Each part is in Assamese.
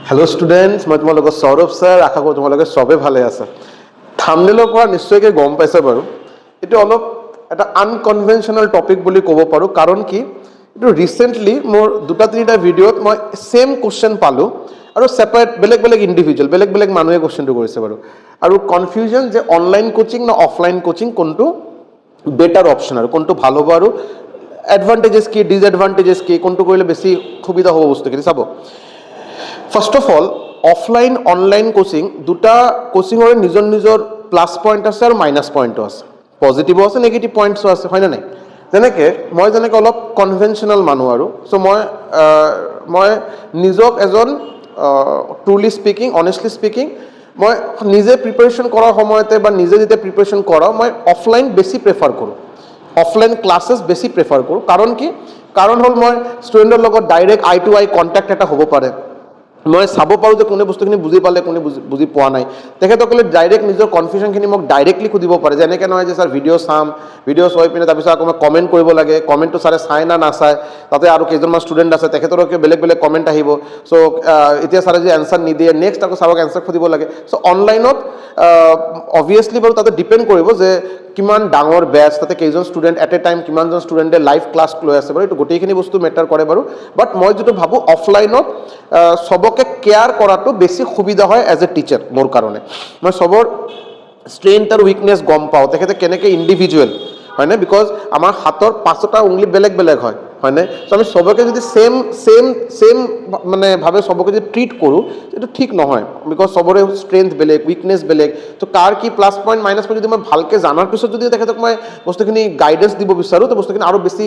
हेलो स्टूडेंट्स मैं तुम्हारे सौरभ सर आशा करूँ तुम्हारे सबे भाले आसा थामनेলৰ পৰা নিশ্চয়কৈ গম পাইছে বাৰু এটো অলপ এটা আনকনভেনশনাল টপিক বুলি ক'ব পাৰো কাৰণ কি এটো ৰিসেন্টলি মোৰ দুটা তিনিটা ভিডিওত মই সেম কোশ্চেন পালো আৰু সেপাৰেট বেলেগ বেলেগ ইন্ডিভিজুয়াল বেলেগ বেলেগ মানুহে কোশ্চেনটো কৰিছে বাৰু আৰু কনফিউজন যে অনলাইন কোচিং না অফলাইন কোচিং কোনটো বেটাৰ অপশন আৰু কোনটো ভাল হ'ব আৰু এডভান্টেজেস কি ডিসএডভান্টেজেস কি কোনটো কৰিলে বেছি সুবিধা হ'ব বস্তুখিনি চাব first of all offline online coaching দুটা কোচিংৰে নিজৰ নিজৰ প্লাস পয়েন্ট আছে আৰু মাইনাস পয়েন্টও আছে পজিটিভ আছে নেগেটিভ পয়েন্টসও আছে হয় না নাই যেনেকৈ মই যেনেকৈ অলপ কনভেনশনাল মানুহ আৰু সো মই নিজক এজন ট্ৰুলি স্পিকিং অনেষ্টলি স্পিকিং মই নিজে প্ৰিপাৰেশ্যন কৰাৰ সময়তে বা নিজে যেতিয়া প্ৰিপাৰেশ্যন কৰাওঁ মই অফলাইন বেছি প্ৰেফাৰ কৰোঁ অফলাইন ক্লাसेस বেছি প্ৰেফাৰ কৰোঁ কাৰণ কি কাৰণ হ'ল মই ষ্টুডেণ্টৰ লগত ডাইৰেক্ট আই টু আই কণ্টেক্ট এটা হ'ব পাৰে মই চাব পাৰোঁ যে কোনে বস্তুখিনি বুজি পালে কোনে বুজি পোৱা নাই তেখেতসকলে ডাইৰেক্ট নিজৰ কনফিউজনখিনি মোক ডাইৰেক্টলি সুধিব পাৰে যে এনেকৈ নহয় যে ছাৰ ভিডিঅ' চাম ভিডিঅ' চাই পিনে তাৰপিছত আকৌ মই কমেণ্ট কৰিব লাগে কমেণ্টটো ছাৰে চাই না নাচায় তাতে আৰু কেইজনমান ষ্টুডেণ্ট আছে তেখেতৰকে বেলেগ বেলেগ কমেণ্ট আহিব চ' এতিয়া ছাৰে যে এনচাৰ নিদিয়ে নেক্সট আকৌ ছাৰক এনচাৰ সুধিব লাগে চ' অনলাইনত অবভিয়াছলি বাৰু তাতে ডিপেণ্ড কৰিব যে কিমান ডাঙৰ বেচ তাতে কেইজন ষ্টুডেণ্ট এট এ টাইম কিমানজন ষ্টুডেণ্টে লাইভ ক্লাছ লৈ আছে বাৰু এইটো গোটেইখিনি বস্তু মেটাৰ কৰে বাৰু বাট মই যিটো ভাবোঁ অফলাইনত সবকে কেয়াৰ কৰাটো বেছি সুবিধা হয় এজ এ টিচাৰ মোৰ কাৰণে মই সবৰ ষ্ট্ৰেংথ আৰু উইকনেছ গম পাওঁ তেখেতে কেনেকৈ ইণ্ডিভিজুৱেল হয়নে বিকজ আমাৰ হাতৰ পাঁচটা উংলি বেলেগ বেলেগ হয় হয়নে চ' আমি সবকে যদি সেম মানে ভাবে সবকে যদি ট্ৰিট কৰোঁ এইটো ঠিক নহয় বিকজ সবৰে ষ্ট্ৰেংথ বেলেগ উইকনেছ বেলেগ তো কাৰ কি প্লাছ পইণ্ট মাইনাছ পইণ্ট যদি মই ভালকৈ জানাৰ পিছত যদি তেখেতক মই বস্তুখিনি গাইডেন্স দিব বিচাৰোঁ তো বস্তুখিনি আৰু বেছি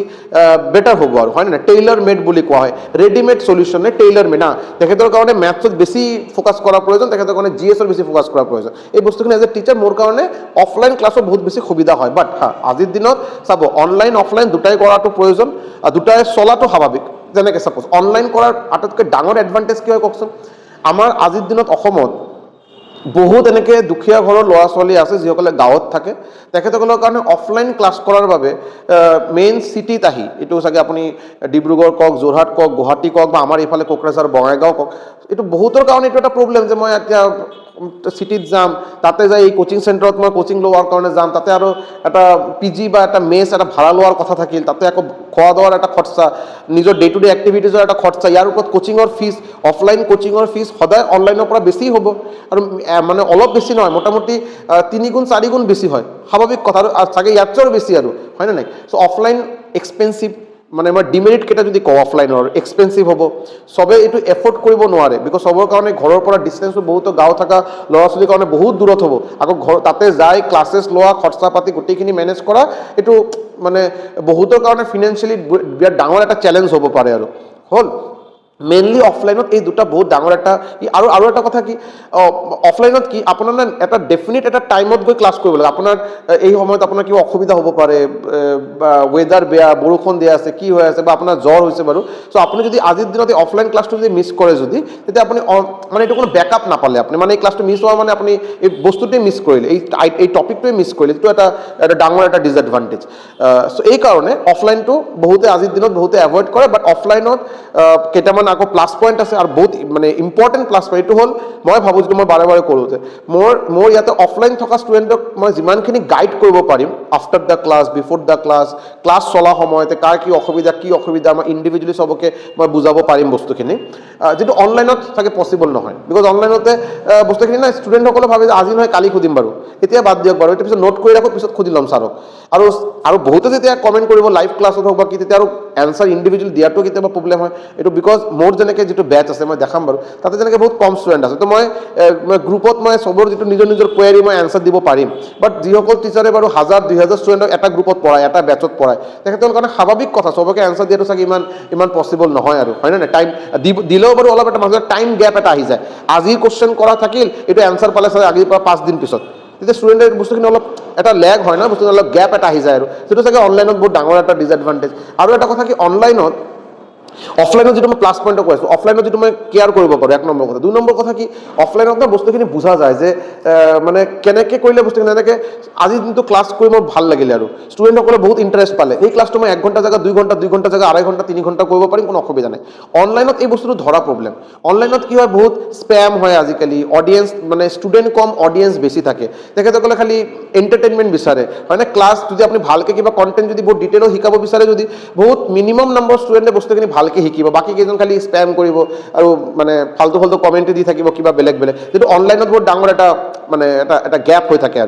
বেটাৰ হ'ব আৰু হয় নে টেইলাৰ মেড বুলি কোৱা হয় ৰেডিমেড সলিউশ্যন নে টেইলাৰ মেড তেখেতৰ কাৰণে মেথছত বেছি ফ'কাছ কৰাৰ প্ৰয়োজন তেখেতৰ কাৰণে জিএছৰ বেছি ফ'কাছ কৰাৰ প্ৰয়োজন এই বস্তুখিনি এজ এ টিচাৰ মোৰ কাৰণে অফলাইন ক্লাছত বহুত বেছি সুবিধা হয় বাট আজিৰ দিনত চাব অনলাইন অফলাইন দুটাই কৰাটো প্ৰয়োজন দুটাই চলাটো স্বাভাৱিক যেনেকৈ ছাপ'জ অনলাইন কৰাৰ আটাইতকৈ ডাঙৰ এডভান্টেজ কি হয় কওকচোন আমাৰ আজিৰ দিনত অসমত বহুত এনেকৈ দুখীয়া ঘৰৰ ল'ৰা ছোৱালী আছে যিসকলে গাঁৱত থাকে তেখেতসকলৰ কাৰণে অফলাইন ক্লাছ কৰাৰ বাবে মেইন চিটিত আহি এইটো চাগে আপুনি ডিব্ৰুগড় কওক যোৰহাট কওক গুৱাহাটী কওক বা আমাৰ এইফালে কোকৰাঝাৰ বঙাইগাঁও কওক এইটো বহুতৰ কাৰণে এইটো এটা প্ৰব্লেম যে মই এতিয়া চিটিত যাম তাতে যাই এই কোচিং চেণ্টাৰত মই কোচিং লোৱাৰ কাৰণে যাম তাতে আৰু এটা পি জি বা এটা মেছ এটা ভাড়া লোৱাৰ কথা থাকিল তাতে আকৌ খোৱা দোৱাৰ এটা খৰচা নিজৰ ডে টু ডে এক্টিভিটিজৰ এটা খৰচা ইয়াৰ ওপৰত কোচিঙৰ ফিজ অফলাইন কোচিঙৰ ফিজ সদায় অনলাইনৰ পৰা বেছি হ'ব আৰু মানে অলপ বেছি নহয় মোটামুটি 3 গুণ 4 গুণ বেছি হয় স্বাভাৱিক কথা আৰু চাগে ইয়াতকৈ বেছি আৰু হয়নে নাই চ' অফলাইন এক্সপেঞ্চিভ মানে মই ডিমেৰিট কেইটা যদি কওঁ অফলাইনৰ এক্সপেঞ্চিভ হ'ব সবে এইটো এফৰ্ড কৰিব নোৱাৰে বিকজ সবৰ কাৰণে ঘৰৰ পৰা ডিষ্টেঞ্চটো বহুতো গাঁও থকা ল'ৰা ছোৱালীৰ কাৰণে বহুত দূৰত হ'ব আকৌ ঘৰ তাতে যাই ক্লাছেছ লোৱা খৰচা পাতি গোটেইখিনি মেনেজ কৰা এইটো মানে বহুতৰ কাৰণে ফিনেন্সিয়েলি বিৰাট ডাঙৰ এটা চেলেঞ্জ হ'ব পাৰে আৰু হ'ল মেইনলি অফলাইনত এই দুটা বহুত ডাঙৰ এটা আৰু এটা কথা কি অফলাইনত কি আপোনাৰ এটা ডেফিনিট এটা টাইমত গৈ ক্লাছ কৰিব লাগে আপোনাৰ এই সময়ত আপোনাৰ কিবা অসুবিধা হ'ব পাৰে বা ৱেডাৰ বেয়া বৰষুণ দিয়া আছে কি হৈ আছে বা আপোনাৰ জ্বৰ হৈছে বাৰু চ' আপুনি যদি আজিৰ দিনত এই অফলাইন ক্লাছটো যদি মিছ কৰে যদি তেতিয়া আপুনি মানে এইটো কোনো বেকআপ নাপালে আপুনি মানে এই ক্লাছটো মিছ হোৱা মানে আপুনি এই বস্তুটোৱে মিছ কৰিলে এই টপিকটোৱে মিছ কৰিলে এইটো এটা ডাঙৰ এটা ডিসএডভান্টেজ চ' এই কাৰণে অফলাইনটো বহুতে আজিৰ দিনত বহুতে এভইড কৰে বাট অফলাইনত কেইটামান আকৌ প্লাছ পইণ্ট আছে আৰু বহুত মানে ইম্পৰ্টেণ্ট প্লাছ পইণ্ট এইটো হ'ল মই ভাবোঁ যিটো মই বাৰে বাৰে কৰোঁ যে মোৰ ইয়াতে অফলাইন থকা ষ্টুডেণ্টক মই যিমানখিনি গাইড কৰিব পাৰিম after the class before the class চলা সময়তে কাৰ কি অসুবিধা মই ইণ্ডিভিজুৱেলি চবকে মই বুজাব পাৰিম বস্তুখিনি যিটো অনলাইনত চাগে পচিবল নহয় বিকজ অনলাইনতে বস্তুখিনি নাই ষ্টুডেণ্টসকলে ভাবে যে আজি নহয় কালি সুধিম বাৰু এতিয়া বাদ দিয়ক বাৰু এইটো পিছত নোট কৰি ৰাখোঁ পিছত সুধি ল'ম ছাৰক আৰু বহুতে যেতিয়া কমেণ্ট কৰিব লাইভ ক্লাছত হওক বা কি তেতিয়া আৰু এনচাৰ ইণ্ডিভিজুৱেল দিয়াটো কেতিয়াবা প্ৰব্লেম হয় এইটো বিকজ মোৰ যেনেকৈ যিটো বেচ আছে মই দেখাম বাৰু তাতে যেনেকৈ বহুত কম ষ্টুডেণ্ট আছে তো মই গ্ৰুপত মই চবৰ যিটো নিজৰ কুৱেৰি মই এনচাৰ দিব পাৰিম বাট যিসকল টিচাৰে বাৰু 1000-2000 ষ্টুডেণ্টক এটা গ্ৰুপত পঢ়ায় এটা বেচত পঢ়ায় তেখেতৰ কাৰণে স্বাভাৱিক কথা চবকে এনচাৰ দিয়াটো চাগে ইমান পচিবল নহয় আৰু হয় নে টাইম দিলেও বাৰু অলপ এটা মাজত টাইম গেপ এটা আহি যায় আজিৰ কুৱেশ্যন কৰা থাকিল এইটো এনচাৰ পালে চাগে আজিৰ পৰা 5 দিন পিছত তেতিয়া ষ্টুডেণ্টে বস্তুখিনি অলপ এটা লেগ হয় ন বস্তুখিনি অলপ গেপ এটা আহি যায় আৰু সেইটো চাগে অনলাইনত বহুত ডাঙৰ এটা ডিসএডভান্টেজ আৰু এটা কথা কি অনলাইনত অফলাইনত যিটো মই প্লাছ পইণ্টত কৈ আছোঁ, অফলাইনত যিটো মই কেয়াৰ কৰিব পাৰোঁ, 1 নম্বৰ কথা। 2 নম্বৰ কথা কি, অফলাইনত বস্তুখিনি বুজা যায় যে মানে কেনেকৈ কৰিলে বস্তুখিনি, এনেকৈ আজি দিনটো ক্লাছ কৰি মোৰ ভাল লাগিলে আৰু ষ্টুডেণ্টসকলে বহুত ইণ্টাৰেষ্ট পালে, এই ক্লাছটো মই 1 ঘণ্টা জেগা 2 ঘণ্টা, 2 ঘণ্টা জেগা 2.5 ঘণ্টা 3 ঘণ্টা কৰিব পাৰিম, কোনো অসুবিধা নাই। অনলাইনত এই বস্তুটো ধৰা প্ৰব্লেম। অনলাইনত কি হয়, বহুত স্পেম হয় আজিকালি, অডিয়েঞ্চ মানে ষ্টুডেণ্ট কম, অডিয়েঞ্চ বেছি থাকে, তেখেতসকলে খালি এণ্টাৰটেইনমেণ্ট বিচাৰে, হয়নে? ক্লাছ যদি আপুনি ভালকৈ কিবা কণ্টেণ্ট যদি বহুত ডিটেইলত শিকাব বিচাৰে, যদি বহুত মিনিমাম নম্বৰ ষ্টুডেণ্টে বস্তুখিনি ভালকৈ শিকিব, বাকী কেইজন খালি স্পেম কৰিব আৰু মানে ফাল্টু ফাল্টু কমেণ্ট দি থাকিব কিবা বেলেগ বেলেগ, যিটো অনলাইনত বহুত ডাঙৰ এটা মানে এটা গেপ হৈ থাকে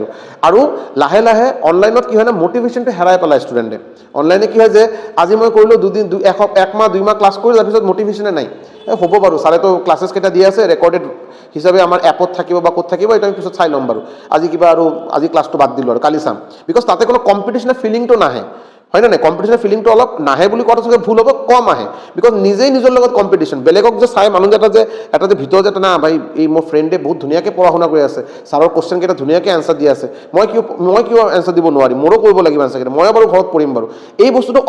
আৰু লাহে লাহে অনলাইনত কি হয় না, মটিভেশ্যনটো হেৰাই পেলায় ষ্টুডেণ্টে। অনলাইনে কি হয় যে আজি মই কৰিলোঁ 1 মাহ 2 মাহ ক্লাছ কৰিলোঁ, তাৰপিছত মটিভেশ্যনে নাই, হ'ব বাৰু ছাৰেতো ক্লাছেছ কেইটা দি আছে, ৰেকৰ্ডেড হিচাপে আমাৰ এপত থাকিব বা ক'ত থাকিব, এইটো আমি পিছত চাই ল'ম বাৰু, আজি কিবা আৰু আজি ক্লাছটো বাদ দিলোঁ আৰু কালি চাম, বিকজ তাতে কোনো কম্পিটিশ্যনৰ ফিলিংটো নাহে, হয় নে নাই? কম্পিটিশ্যনৰ ফিলিংটো অলপ নাহে বুলি কোৱাটো চাগে ভুল হ'ব, কম আহে, বিকজ নিজেই নিজৰ লগত কম্পিটিশ্যন, বেলেগক যে চাই মানুহ এটা যে ভিতৰত যে না ভাই এই মোৰ ফ্ৰেণ্ডে বহুত ধুনীয়াকৈ পঢ়া শুনা কৰি আছে, ছাৰৰ কুৱেশ্যন কেইটা ধুনীয়াকৈ এনচাৰ দি আছে, মই কিয় এনচাৰ দিব নোৱাৰিম, মোৰো কৰিব লাগিব এনচাৰ কেইটা, ময়ো বাৰু ঘৰত পঢ়িম বাৰু, এই বস্তুটো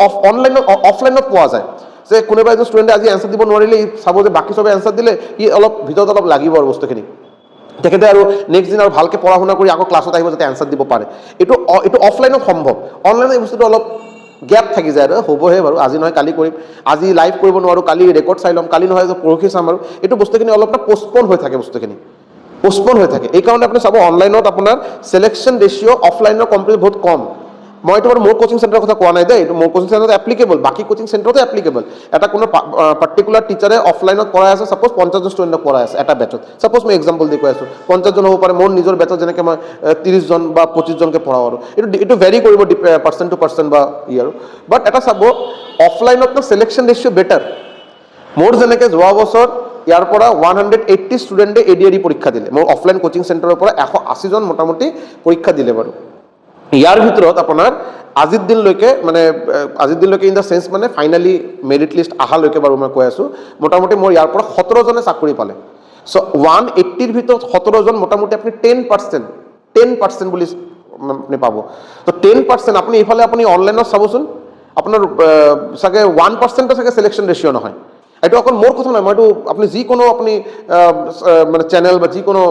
অফলাইনত পোৱা যায়, যে কোনোবা এজন ষ্টুডেণ্টে আজি এনচাৰ দিব নোৱাৰিলে চাব যে বাকী চবে এনচাৰ দিলে, অলপ ভিতৰত অলপ লাগিব আৰু বস্তুখিনি, তেখেতে আৰু নেক্সট দিন আৰু ভালকৈ পঢ়া শুনা কৰি আকৌ ক্লাছত আহিব যাতে এনচাৰ দিব পাৰে। এইটো অফলাইনত সম্ভৱ, অনলাইনত এই বস্তুটো অলপ গেপ থাকি যায় আৰু হ'বহে বাৰু, আজি নহয় কালি কৰিম, আজি লাইভ কৰিব নোৱাৰোঁ, কালি ৰেকৰ্ড চাই ল'ম, কালি নহয় পৰহি চাম, আৰু এইটো বস্তুখিনি অলপ পষ্টপন হৈ থাকে, বস্তুখিনি পষ্টপন হৈ থাকে। এইকাৰণে আপুনি চাব অনলাইনত আপোনাৰ চিলেকশ্যন ৰেচিঅ' অফলাইনৰ কম্পেয়াৰ বহুত কম। মই এইটো বাৰু মোৰ কোচিং চেণ্টাৰৰ কথা কোৱা নাই দেই, এইটো মোৰ কোচিং চেণ্টাৰত এপ্লিকেবল, বাকী কোচিং চেণ্টাৰতো এপ্লিকেবল। এটা কোনো পাৰ্টিকুলাৰ টিচাৰে অফলাইনত পঢ়াই আছে, ছাপ'জ 50 জন ষ্টুডেণ্টক পঢ়াই আছে এটা বেচত, ছাপ'জ মই এক্সাম্পল দি কৈ আছোঁ, 50 জন হ'ব পাৰে, মোৰ নিজৰ বেচত যেনেকৈ মই 30 জন বা 25 জনকৈ পঢ়াওঁ, আৰু এইটো ভেৰি কৰিব পাৰ্চন টু পাৰ্চন বা আৰু, বাট এটা চাব অফলাইনত চিলেকশ্যন ৰেচিঅ' বেটাৰ। মোৰ যেনেকৈ যোৱা বছৰ ইয়াৰ পৰা 180 ষ্টুডেণ্টে ADRE পৰীক্ষা দিলে, মোৰ অফলাইন কোচিং চেণ্টাৰৰ পৰা 180 জন মোটামুটি পৰীক্ষা দিলে বাৰু। ইয়াৰ ভিতৰত আপোনাৰ আজিৰ দিনলৈকে ইন দ্য চেন্স মানে ফাইনেলি মেৰিট লিষ্ট অহালৈকে বাৰু মই কৈ আছোঁ, মোটামুটি মোৰ ইয়াৰ পৰা 17 জনে চাকৰি পালে। চ' 180ৰ ভিতৰত 17 জন, মোটামুটি আপুনি 10% বুলি আপুনি পাব। তো 10% আপুনি এইফালে আপুনি অনলাইনত চাবচোন, আপোনাৰ চাগে 1% চাগে চিলেকশ্যন ৰেচিঅ' নহয়। এইটো অকল মোৰ কথা নহয়, মইতো আপুনি যিকোনো আপুনি মানে চেনেল বা যিকোনো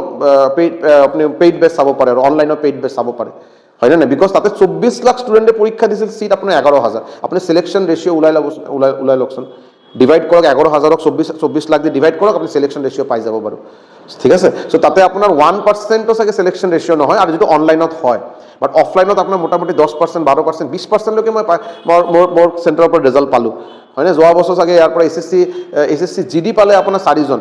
আপুনি পেইড বেছ চাব পাৰে, আৰু অনলাইনৰ পেইড বেছ চাব পাৰে, হয় নে? বিকজ তাতে 24 লাখ ষ্টুডেণ্টে পৰীক্ষা দিছিল, চিট আপোনাৰ 11,000। আপুনি চিলেকশ্যন ৰেচিঅ' ওলাই লওকচোন, ডিভাইড কৰক 11,000ক 24 লাখ দি ডিভাইড কৰক, আপুনি চিলেকশ্যন ৰেচিঅ' পাই যাব বাৰু, ঠিক আছে? চ' তাতে আপোনাৰ 1% চাগে চিলেকশ্যন ৰেচিঅ' নহয়, আৰু যিটো অনলাইনত হয়, বাট অফলাইনত আপোনাৰ মোটামুটি 10%, 12%, 20%লৈকে মই মোৰ চেণ্টাৰৰ পৰা ৰিজাল্ট পালোঁ, হয়নে? যোৱা বছৰ চাগে ইয়াৰ পৰা SSC GD পালে আপোনাৰ 4 জন,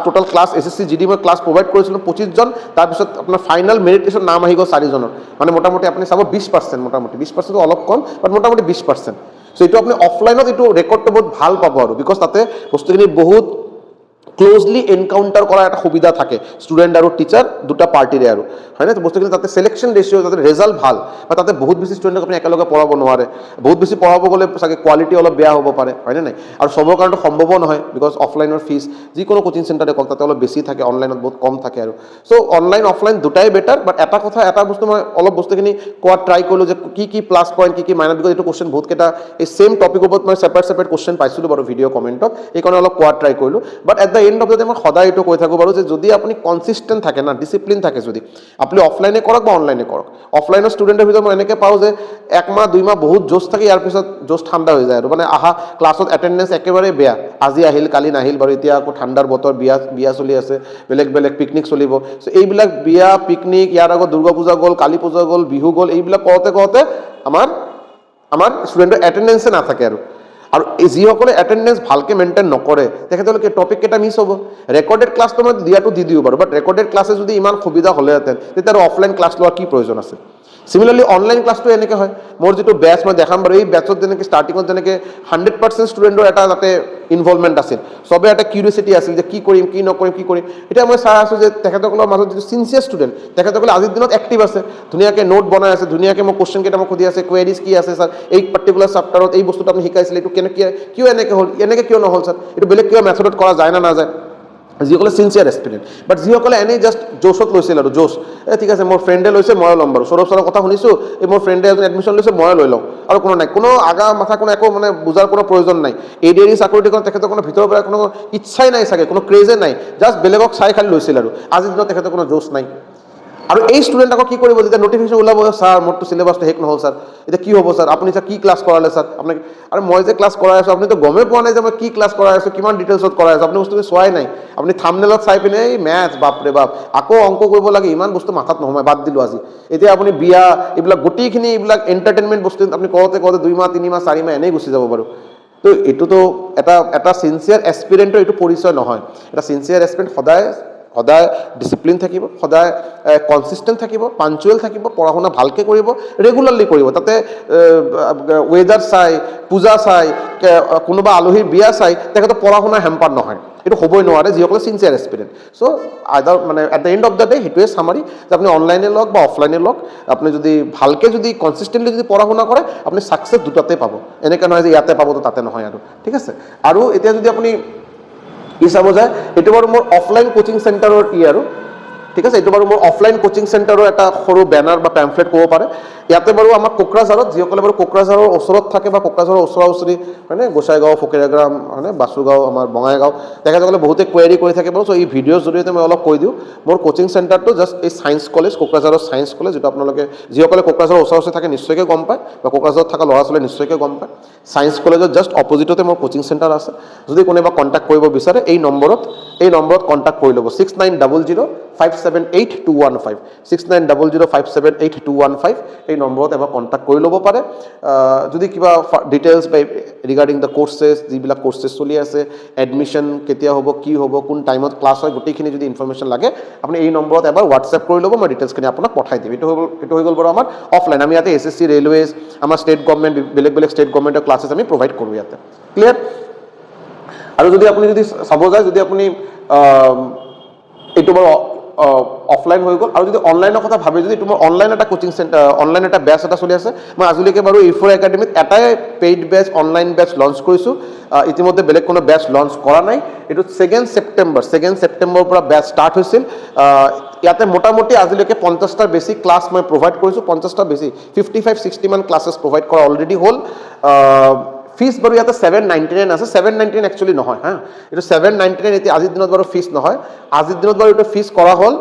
টোটেল ক্লাছ SSC GD মই ক্লাছ প্ৰভাইড কৰিছিলোঁ 25 জন, তাৰপিছত আপোনাৰ ফাইনেল মেৰিট লিষ্টত নাম আহি গ'ল 4 জনৰ, মানে মোটামুটি আপুনি চাব 20%, মোটামুটি 20% অলপ কম, বাট মোটামুটি 20%। চ' এইটো আপুনি অফলাইনত এইটো ৰেকৰ্ডটো বহুত ভাল পাব, আৰু বিকজ তাতে বস্তুখিনি বহুত ক্লোজলি এনকাউণ্টাৰ কৰাৰ এটা সুবিধা থাকে ষ্টুডেণ্ট আৰু টিচাৰ দুটা পাৰ্টিৰে, আৰু হয়নে? বস্তুখিনি তাতে চিলেকশ্যন ৰেচিঅ' তাতে ৰিজাল্ট ভাল, বা তাতে বহুত বেছি ষ্টুডেণ্টক আপুনি একেলগে পঢ়াব নোৱাৰে, বহুত বেছি পঢ়াব গ'লে চাগে কোৱালিটি অলপ বেয়া হ'ব পাৰে, হয়নে নাই? আৰু চবৰ কাৰণেতো সম্ভৱো নহয়, বিকজ অফলাইনৰ ফিজ যিকোনো কোচিং চেণ্টাৰে কওক তাতে অলপ বেছি থাকে, অনলাইনত বহুত কম থাকে, আৰু চ' অনলাইন অফলাইন দুটাই বেটাৰ। বাট এটা বস্তু মই অলপ বস্তুখিনি কোৱাত ট্ৰাই কৰিলোঁ যে কি প্লাছ পইণ্ট, কি মাইনাছ, বিকজ এইটো কুৱেশ্যন বহুতকেইটা এই ছেম টপিকৰ ওপৰত মই ছেপাৰেট কুৱেশ্যন পাইছিলোঁ বাৰু ভিডিঅ' কমেণ্টত, সেইকাৰণে অলপ কোৱাত ট্ৰাই কৰিলোঁ। But at the and of the day মই সদায় এইটো কৈ থাকোঁ বাৰু, যে যদি আপুনি কনচিষ্টেণ্ট থাকে না, ডিচিপ্লিন থাকে, যদি আপুনি অফলাইনে কৰক বা অনলাইনে কৰক, অফলাইনৰ ষ্টুডেণ্টৰ ভিতৰত মই এনেকৈ পাওঁ যে 1 মাহ 2 মাহ বহুত জোচ থাকে, ইয়াৰ পিছত জোচ ঠাণ্ডা হৈ যায়, আৰু মানে ক্লাছত এটেণ্ডেঞ্চ একেবাৰে বেয়া, আজি আহিল কালি নাহিল বাৰু, এতিয়া আকৌ ঠাণ্ডাৰ বতৰ, বিয়া চলি আছে, বেলেগ পিকনিক চলিব, চ' এইবিলাক বিয়া পিকনিক, ইয়াৰ আগত দুৰ্গা পূজা গ'ল, কালী পূজা গ'ল, বিহু গ'ল, এইবিলাক কৰোঁতে আমাৰ ষ্টুডেণ্টৰ এটেণ্ডেঞ্চে নাথাকে, আৰু যিসকলে এটেণ্ডেঞ্চ ভালকৈ মেইনটেইন নকৰে তেখেতলোকে টপিক কেইটা মিছ হ'ব। ৰেকৰ্ডেড ক্লাছটো মই দিয়াটো দি দিওঁ বাৰু, বাট ৰেকৰ্ডেড ক্লাছে যদি ইমান সুবিধা হ'লেহেঁতেন তেতিয়া আৰু অফলাইন ক্লাছ লোৱাৰ কি প্ৰয়োজন আছে? সিমিলাৰলি অনলাইন ক্লাছটো এনেকৈ হয়, মোৰ যিটো বেচ মই দেখাম বাৰু, এই বেচত যেনেকৈ ষ্টাৰ্টিঙত যেনেকৈ 100% ষ্টুডেণ্টৰ এটা যাতে ইনভলভমেণ্ট আছিল, চবে এটা কিউৰিচিটি আছিল যে কি কৰিম কি নকৰিম কি কৰিম। এতিয়া মই চাই আছোঁ যে তেখেতসকলৰ মাজত যিটো চিনচিয়াৰ ষ্টুডেণ্ট, তেখেতসকলে আজিৰ দিনত এক্টিভ আছে, ধুনীয়াকৈ নোট বনাই আছে, ধুনীয়াকৈ মোক কুৱেশ্যন কেইটা মোক সুধি আছে, কুৱেৰিজ কি আছে ছাৰ, এই পাৰ্টিকুলাৰ চেপ্টাৰত এই বস্তুটো আপুনি শিকাইছিলে, এইটো কিয় এনেকৈ হ'ল, এনেকৈ কিয় নহ'ল ছাৰ, এইটো বেলেগ কিয় মেথডত কৰা যায় না নাযায়, যিসকলে ছিনচিয়াৰ এক্সপিৰিয়েঞ্চ বাট যিসকলে এনেই জাষ্ট জোচত লৈছিল আৰু জোচ ঠিক আছে মোৰ ফ্ৰেণ্ডে লৈছে ময়ো ল'ম বাৰু সৌৰভ ছাৰৰ কথা শুনিছোঁ এই মোৰ ফ্ৰেণ্ডে এজন এডমিশ্যন লৈছে ময়ো লৈ লওঁ আৰু কোনো নাই কোনো আগা মাথা কোনো একো মানে বুজাৰ কোনো প্ৰয়োজন নাই ADARE চাকৰিটো কাৰণে তেখেতৰ কোনো ভিতৰৰ পৰা কোনো ইচ্ছাই নাই চাগে কোনো ক্ৰেজে নাই জাষ্ট বেলেগক চাই খালি লৈছিল আৰু আজিৰ দিনত তেখেতৰ কোনো জোচ নাই আৰু এই ষ্টুডেণ্ট আকৌ কি কৰিব যেতিয়া নটিফিকেশ্যন ওলাব ছাৰ মোৰতো চিলেবাছটো শেষ নহ'ল ছাৰ এতিয়া কি হ'ব ছাৰ আপুনি ছাৰ কি ক্লাছ কৰালে ছাৰ আপোনাক আৰু মই যে ক্লাছ কৰাই আছোঁ আপুনিতো গমেই পোৱা নাই যে মই কি ক্লাছ কৰাই আছোঁ কিমান ডিটেইলছত কৰাই আছোঁ আপুনি বস্তুটো চোৱাই নাই আপুনি থাম্বনেলত চাই পিনে এই মেথছ বাপৰে বাপ আকৌ অংক কৰিব লাগে ইমান বস্তু মাথাত নোসোমায় বাদ দিলোঁ আজি এতিয়া আপুনি বিয়া এইবিলাক গোটেইখিনি এইবিলাক এণ্টাৰটেইনমেণ্ট বস্তু আপুনি কওঁতে 2 মাহ 3 মাহ 4 মাহ এনেই গুচি যাব বাৰু তো এইটোতো এটা ছিনচিয়াৰ এক্সপিৰিয়েণ্টৰ এইটো পৰিচয় নহয় এটা ছিনচিয়াৰ এক্সপিৰিয়েণ্ট সদায় ডিচিপ্লিন থাকিব সদায় কনচিষ্টেণ্ট থাকিব পাঞ্চুৱেল থাকিব পঢ়া শুনা ভালকৈ কৰিব ৰেগুলাৰলি কৰিব তাতে ৱেডাৰ চাই পূজা চাই কোনোবা আলহীৰ বিয়া চাই তেখেতৰ পঢ়া শুনা হেম্পাৰ নহয় এইটো হ'বই নোৱাৰে যিসকলে ছিনচিয়াৰ এক্সপিৰিয়েণ্ট চ' আইদাৰ মানে at the and of the day সেইটোৱে চামাৰি যে আপুনি অনলাইনে লওক বা অফলাইনে লওক আপুনি যদি ভালকৈ যদি কনচিষ্টেণ্টলি যদি পঢ়া শুনা কৰে আপুনি ছাকচেছ দুটাতে পাব এনেকৈ নহয় যে ইয়াতে পাব তাতে নহয় আৰু ঠিক আছে আৰু এতিয়া যদি আপুনি চাব যায় এইটো বাৰু মোৰ অফলাইন কোচিং চেণ্টাৰৰ আৰু ঠিক আছে এইটো বাৰু মোৰ অফলাইন কোচিং চেণ্টাৰৰ এটা সৰু বেনাৰ বা পেম্পলেট ক'ব পাৰে ইয়াতে বাৰু আমাৰ কোকৰাঝাৰত যিসকলে বাৰু কোকৰাঝাৰৰ ওচৰত থাকে বা কোকৰাঝাৰৰ ওচৰা ওচৰি হয়নে গোসাইগাঁও ফকিৰাগ্ৰাম হয়নে বাসুগাঁও আমাৰ বঙাইগাঁও তেখেতসকলে বহুতে কুৱেৰি কৰি থাকে বাৰু চ' এই ভিডিঅ'ৰ জৰিয়তে মই অলপ কৈ দিওঁ মোৰ কোচিং চেণ্টাৰটো জাষ্ট এই ছায়েন্স কলেজ কোকৰাঝাৰৰ ছায়েন্স কলেজ যিটো আপোনালোকে যিসকলে কোকৰাঝাৰৰ ওচৰা ওচৰি থাকে নিশ্চয়কৈ গম পায় বা কোকৰাঝাৰত থকা ল'ৰা ছোৱালীয়ে নিশ্চয়কৈ গম পায় ছায়েন্স কলেজৰ জাষ্ট অপজিটতে মোৰ কোচিং চেণ্টাৰ আছে যদি কোনোবা কণ্টেক্ট কৰিব বিচাৰে এই নম্বৰত কণ্টেক্ট কৰি ল'ব 6900578215 6900578215 এই নম্বৰত এবাৰ কণ্টেক্ট কৰি ল'ব পাৰে যদি কিবা ডিটেইলছ পাই ৰিগাৰ্ডিং দ্য কোৰ্চেছ যিবিলাক কোৰ্চেছ চলি আছে এডমিশ্যন কেতিয়া হ'ব কি হ'ব কোন টাইমত ক্লাছ হয় গোটেইখিনি যদি ইনফৰমেশ্যন লাগে আপুনি এই নম্বৰত এবাৰ হোৱাটছএপ কৰি ল'ব মই ডিটেইলছখিনি আপোনাক পঠাই দিম এইটো হৈ গ'ল বাৰু আমাৰ অফলাইন আমি ইয়াতে SSC ৰেলৱেজ আমাৰ ষ্টেট গভৰ্ণমেণ্ট বেলেগ ষ্টেট গভৰ্ণমেণ্টৰ ক্লাছেছ আমি প্ৰভাইড কৰোঁ ইয়াতে ক্লিয়াৰ আৰু যদি আপুনি যদি চাব যায় যদি আপুনি এইটো বাৰু অফলাইন হৈ গ'ল আৰু যদি অনলাইনৰ কথা ভাবে যদি তোমাৰ অনলাইন এটা কোচিং চেণ্টাৰ অনলাইন এটা বেচ এটা চলি আছে মই আজিলৈকে বাৰু E4 একাডেমীত এটাই পেইড বেচ অনলাইন বেচ লঞ্চ কৰিছোঁ ইতিমধ্যে বেলেগ কোনো বেচ লঞ্চ কৰা নাই এইটো 2 ছেপ্টেম্বৰৰ পৰা বেচ ষ্টাৰ্ট হৈছিল ইয়াতে মোটামুটি আজিলৈকে 50টাৰ বেছি ক্লাছ মই প্ৰভাইড কৰিছোঁ 50টাৰ বেছি 55-60 মান ক্লাছেছ প্ৰভাইড কৰা অলৰেডি হ'ল ফিজ বাৰু ইয়াতে 799 আছে 799 একচুৱেলি নহয় হা এইটো 799 এতিয়া আজিৰ দিনত বাৰু ফিজ নহয় আজিৰ দিনত বাৰু এইটো ফিজ কৰা হ'ল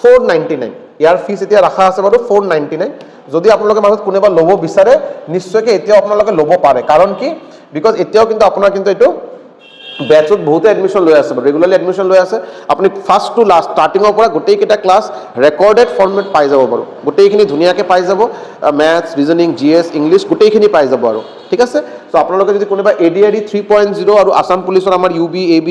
499 ইয়াৰ ফিজ এতিয়া ৰাখা আছে বাৰু 499 যদি আপোনালোকে মাজত কোনোবা ল'ব বিচাৰে নিশ্চয়কৈ এতিয়াও আপোনালোকে ল'ব পাৰে কাৰণ কি বিকজ এতিয়াও কিন্তু আপোনাৰ কিন্তু এইটো বেচত বহুতে এডমিশ্যন লৈ আছে ৰেগুলাৰলি এডমিশ্যন লৈ আছে আপুনি ফাৰ্ষ্ট টু লাষ্ট ষ্টাৰ্টিঙৰ পৰা গোটেইকেইটা ক্লাছ ৰেকৰ্ডেড ফৰ্মেট পাই যাব বাৰু গোটেইখিনি ধুনীয়াকৈ পাই যাব মেথছ ৰিজনিং GS ইংলিছ গোটেইখিনি পাই যাব আৰু ঠিক আছে চ' আপোনালোকে যদি কোনোবা ADARE 3.0 আৰু আসাম পুলিচৰ আমাৰ UB AB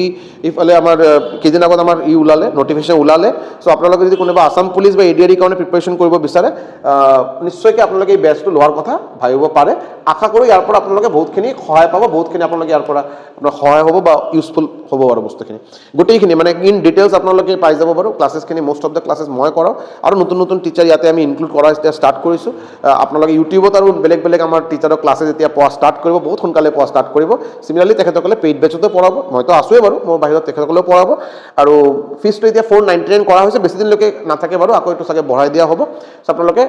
ইফালে আমাৰ কেইদিন আগত আমাৰ ওলালে নটিফিকেশ্যন ওলালে চ' আপোনালোকে যদি কোনোবা আসাম পুলিচ বা ADARE কাৰণে প্ৰিপাৰেশ্যন কৰিব বিচাৰে নিশ্চয়কৈ আপোনালোকে এই বেচটো লোৱাৰ কথা ভাবিব পাৰে আশা কৰোঁ ইয়াৰ পৰা আপোনালোকে বহুতখিনি সহায় পাব বহুতখিনি আপোনালোকে ইয়াৰ পৰা আপোনাৰ সহায় হ'ব বা ইউজফুল হ'ব বাৰু বস্তুখিনি গোটেইখিনি মানে ইন ডিটেইলছ আপোনালোকে পাই যাব বাৰু ক্লাছেছখিনি মষ্ট অফ দ্য ক্লাছেছ মই কৰাওঁ আৰু নতুন টিচাৰ ইয়াতে আমি ইনক্লুড কৰা এতিয়া ষ্টাৰ্ট কৰিছোঁ আপোনালোকে ইউটিউবত আৰু বেলেগ আমাৰ টিচাৰৰ ক্লাছেছ এতিয়া পোৱা ষ্টাৰ্ট কৰিব বহুত সোনকালে পোৱা ষ্টাৰ্ট কৰিব চিমিলাৰলি তেখেতসকলে পেইড বেচতে পঢ়াব মইতো আছোৱেই বাৰু মোৰ বাহিৰত তেখেতসকলেও পঢ়াব আৰু ফিজটো এতিয়া 499 কৰা হৈছে বেছি দিনলৈকে নাথাকে বাৰু আকৌ এইটো চাগে বঢ়াই দিয়া হ'ব চ' আপোনালোকে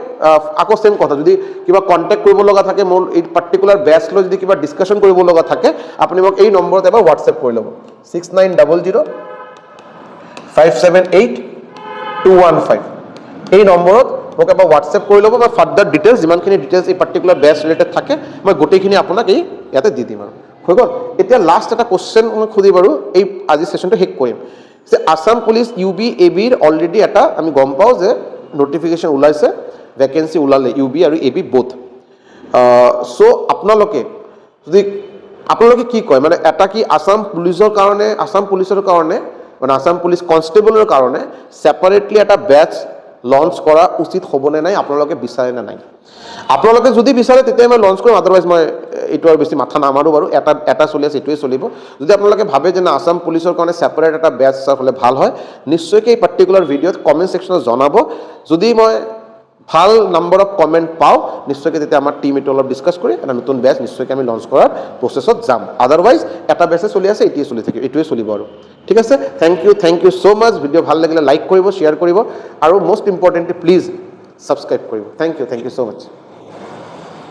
আকৌ চেম কথা যদি কিবা কণ্টেক্ট কৰিব লগা থাকে মোৰ এই পাৰ্টিকুলাৰ বেচ লৈ যদি কিবা ডিছকাশ্যন কৰিব লগা থাকে আপুনি মোক এই নম্বৰত এবাৰ হোৱাটছএপ কৰি ল'ব 6900578215 এই নম্বৰত মোক এবাৰ হোৱাটছএপ কৰি ল'ব মই ফাৰ্ডাৰ ডিটেইলছ যিমানখিনি ডিটেইলছ এই পাৰ্টিকুলাৰ বেচ ৰিলেটেড থাকে মই গোটেইখিনি আপোনাক এই ইয়াতে দি দিম আৰু হৈ গ'ল এতিয়া লাষ্ট এটা কুৱেশ্যন মই সুধি বাৰু এই আজি ছেশ্যনটো শেষ কৰিম যে আসাম পুলিচ UB ABৰ অলৰেডি এটা আমি গম পাওঁ যে নটিফিকেশ্যন ওলাইছে ভেকেঞ্চি ওলালে UB আৰু AB বোথ চ' আপোনালোকে কি কয় মানে এটা কি আসাম পুলিচৰ কাৰণে মানে আসাম পুলিচ কনষ্টেবলৰ কাৰণে ছেপাৰেটলি এটা বেচ লঞ্চ কৰা উচিত হ'বনে নাই আপোনালোকে বিচাৰে নে নাই আপোনালোকে যদি বিচাৰে তেতিয়া মই লঞ্চ কৰিম আদাৰৱাইজ মই এইটো আৰু বেছি মাথা নামাৰোঁ বাৰু এটা চলি আছে এইটোৱে চলিব যদি আপোনালোকে ভাবে যে না আসাম পুলিচৰ কাৰণে ছেপাৰেট এটা বেচ হ'লে ভাল হয় নিশ্চয়কৈ এই পাৰ্টিকুলাৰ ভিডিঅ'ত কমেণ্ট ছেকশ্যনত জনাব যদি মই ভাল নাম্বাৰ অফ কমেণ্ট পাওঁ নিশ্চয়কৈ তেতিয়া আমাৰ টীম এইটো অলপ ডিছকাছ কৰি এটা নতুন বেচ নিশ্চয়কৈ আমি লঞ্চ কৰাৰ প্ৰচেছত যাম আদাৰৱাইজ এটা বেচে চলি আছে এইটোৱে চলি থাকিব এইটোৱে চলিব আৰু ঠিক আছে thank you so' much video' ভাল লাগিলে লাইক কৰিব শ্বেয়াৰ কৰিব আৰু মষ্ট ইম্পৰ্টেণ্টলি প্লিজ ছাবস্ক্ৰাইব কৰিব থেংক ইউ ছ' মাছ